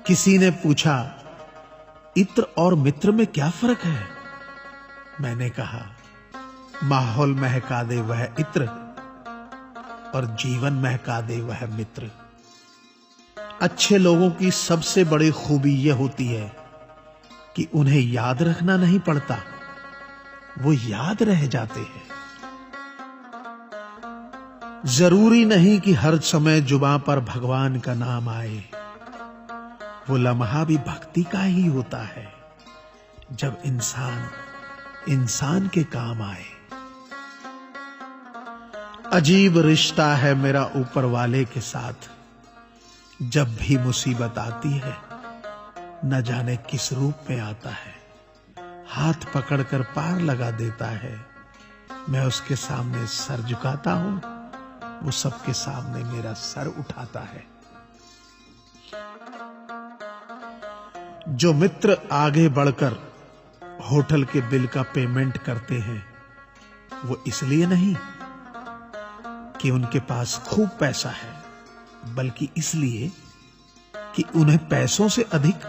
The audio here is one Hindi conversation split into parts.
किसी ने पूछा, इत्र और मित्र में क्या फर्क है? मैंने कहा, माहौल महका दे वह इत्र और जीवन महका दे वह मित्र। अच्छे लोगों की सबसे बड़ी खूबी यह होती है कि उन्हें याद रखना नहीं पड़ता, वो याद रह जाते हैं। जरूरी नहीं कि हर समय जुबां पर भगवान का नाम आए, वो लम्हा भी भक्ति का ही होता है जब इंसान इंसान के काम आए। अजीब रिश्ता है मेरा ऊपर वाले के साथ, जब भी मुसीबत आती है न जाने किस रूप में आता है, हाथ पकड़कर पार लगा देता है। मैं उसके सामने सर झुकाता हूं, वो सबके सामने मेरा सर उठाता है। जो मित्र आगे बढ़कर होटल के बिल का पेमेंट करते हैं, वो इसलिए नहीं कि उनके पास खूब पैसा है, बल्कि इसलिए कि उन्हें पैसों से अधिक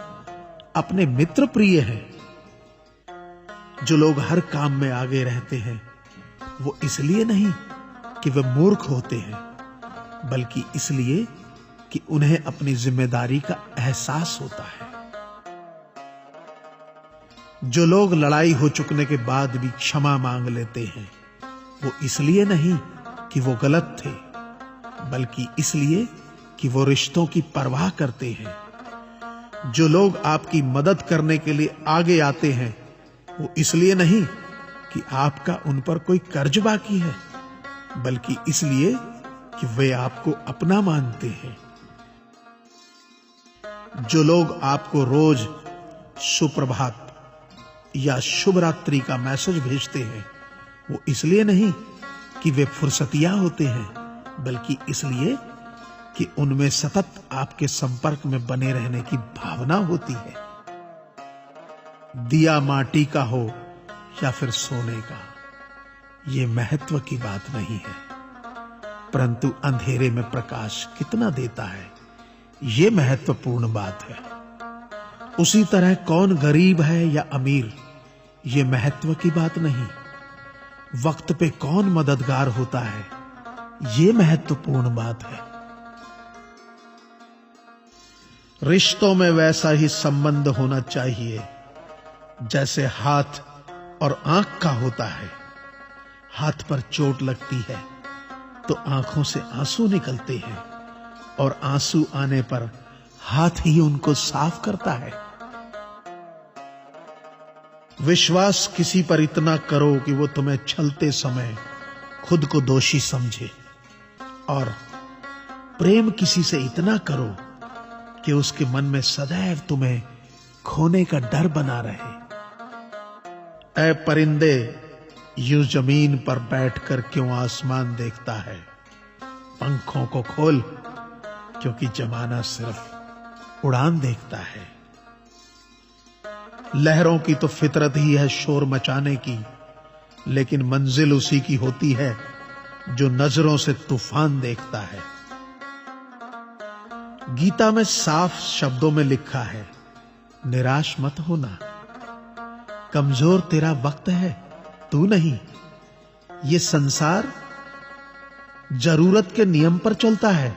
अपने मित्र प्रिय हैं। जो लोग हर काम में आगे रहते हैं, वो इसलिए नहीं कि वे मूर्ख होते हैं, बल्कि इसलिए कि उन्हें अपनी जिम्मेदारी का एहसास होता है। जो लोग लड़ाई हो चुकने के बाद भी क्षमा मांग लेते हैं, वो इसलिए नहीं कि वो गलत थे, बल्कि इसलिए कि वो रिश्तों की परवाह करते हैं। जो लोग आपकी मदद करने के लिए आगे आते हैं, वो इसलिए नहीं कि आपका उन पर कोई कर्ज बाकी है, बल्कि इसलिए कि वे आपको अपना मानते हैं। जो लोग आपको रोज सुप्रभात या शुभ रात्रि का मैसेज भेजते हैं, वो इसलिए नहीं कि वे फुर्सतिया होते हैं, बल्कि इसलिए कि उनमें सतत आपके संपर्क में बने रहने की भावना होती है। दिया माटी का हो या फिर सोने का, ये महत्व की बात नहीं है, परंतु अंधेरे में प्रकाश कितना देता है, ये महत्वपूर्ण बात है। उसी तरह कौन गरीब है या अमीर, ये महत्व की बात नहीं। वक्त पे कौन मददगार होता है, ये महत्वपूर्ण बात है। रिश्तों में वैसा ही संबंध होना चाहिए जैसे हाथ और आंख का होता है। हाथ पर चोट लगती है तो आंखों से आंसू निकलते हैं, और आंसू आने पर हाथ ही उनको साफ करता है। विश्वास किसी पर इतना करो कि वो तुम्हें छलते समय खुद को दोषी समझे, और प्रेम किसी से इतना करो कि उसके मन में सदैव तुम्हें खोने का डर बना रहे। ऐ परिंदे, यूं जमीन पर बैठकर क्यों आसमान देखता है? पंखों को खोल, क्योंकि जमाना सिर्फ उड़ान देखता है। लहरों की तो फितरत ही है शोर मचाने की, लेकिन मंजिल उसी की होती है जो नजरों से तूफान देखता है। गीता में साफ शब्दों में लिखा है, निराश मत होना, कमजोर तेरा वक्त है, तू नहीं। ये संसार जरूरत के नियम पर चलता है।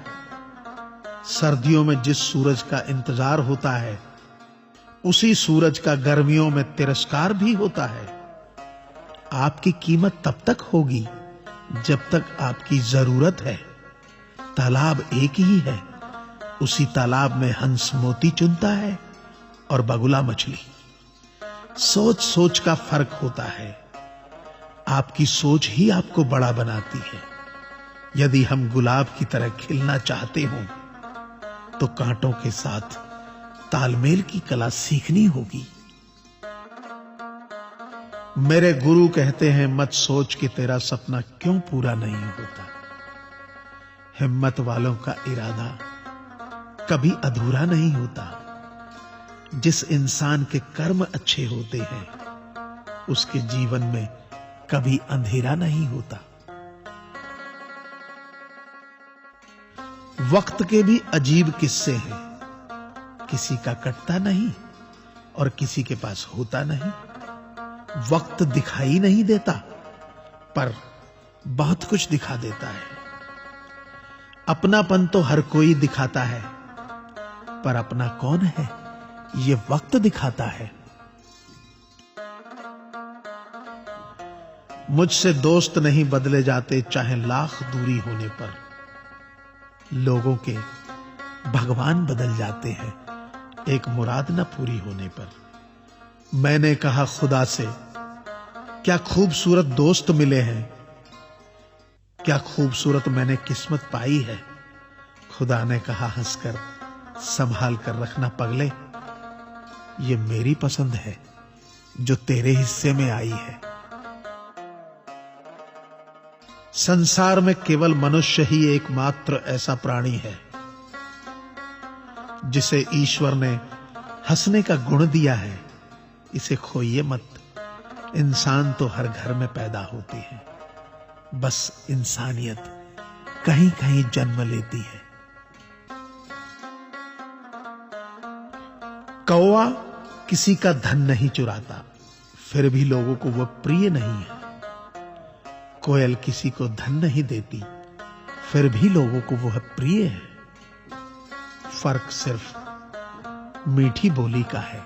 सर्दियों में जिस सूरज का इंतजार होता है, उसी सूरज का गर्मियों में तिरस्कार भी होता है। आपकी कीमत तब तक होगी जब तक आपकी जरूरत है। तालाब एक ही है, उसी तालाब में हंस मोती चुनता है और बगुला मछली। सोच सोच का फर्क होता है। आपकी सोच ही आपको बड़ा बनाती है। यदि हम गुलाब की तरह खिलना चाहते हो तो कांटों के साथ तालमेल की कला सीखनी होगी। मेरे गुरु कहते हैं, मत सोच कि तेरा सपना क्यों पूरा नहीं होता। हिम्मत वालों का इरादा कभी अधूरा नहीं होता। जिस इंसान के कर्म अच्छे होते हैं, उसके जीवन में कभी अंधेरा नहीं होता। वक्त के भी अजीब किस्से हैं। किसी का कटता नहीं और किसी के पास होता नहीं। वक्त दिखाई नहीं देता, पर बहुत कुछ दिखा देता है। अपनापन तो हर कोई दिखाता है, पर अपना कौन है ये वक्त दिखाता है। मुझसे दोस्त नहीं बदले जाते, चाहे लाख दूरी होने पर। लोगों के भगवान बदल जाते हैं, एक मुराद न पूरी होने पर। मैंने कहा खुदा से, क्या खूबसूरत दोस्त मिले हैं, क्या खूबसूरत मैंने किस्मत पाई है। खुदा ने कहा हंसकर, संभाल कर रखना पगले, ये मेरी पसंद है जो तेरे हिस्से में आई है। संसार में केवल मनुष्य ही एकमात्र ऐसा प्राणी है जिसे ईश्वर ने हंसने का गुण दिया है। इसे खोइए मत। इंसान तो हर घर में पैदा होती है, बस इंसानियत कहीं कहीं जन्म लेती है। कौवा किसी का धन नहीं चुराता, फिर भी लोगों को वह प्रिय नहीं है। कोयल किसी को धन नहीं देती, फिर भी लोगों को वह प्रिय है। फर्क सिर्फ मीठी बोली का है,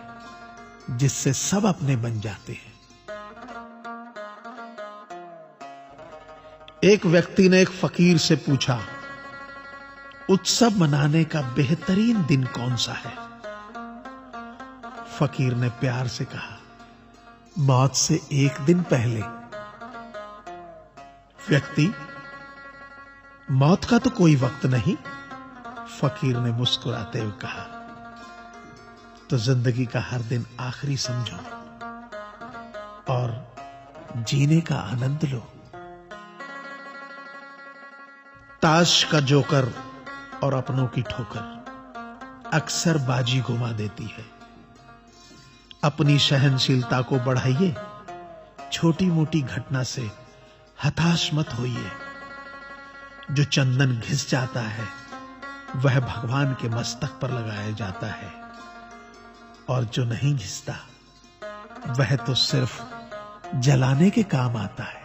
जिससे सब अपने बन जाते हैं। एक व्यक्ति ने एक फकीर से पूछा, उत्सव मनाने का बेहतरीन दिन कौन सा है। फकीर ने प्यार से कहा, मौत से एक दिन पहले। व्यक्ति, मौत का तो कोई वक्त नहीं। फकीर ने मुस्कुराते हुए कहा, तो जिंदगी का हर दिन आखिरी समझो और जीने का आनंद लो। ताश का जोकर और अपनों की ठोकर अक्सर बाजी घुमा देती है। अपनी सहनशीलता को बढ़ाइए, छोटी मोटी घटना से हताश मत होइए। जो चंदन घिस जाता है वह भगवान के मस्तक पर लगाया जाता है, और जो नहीं घिसता वह तो सिर्फ जलाने के काम आता है।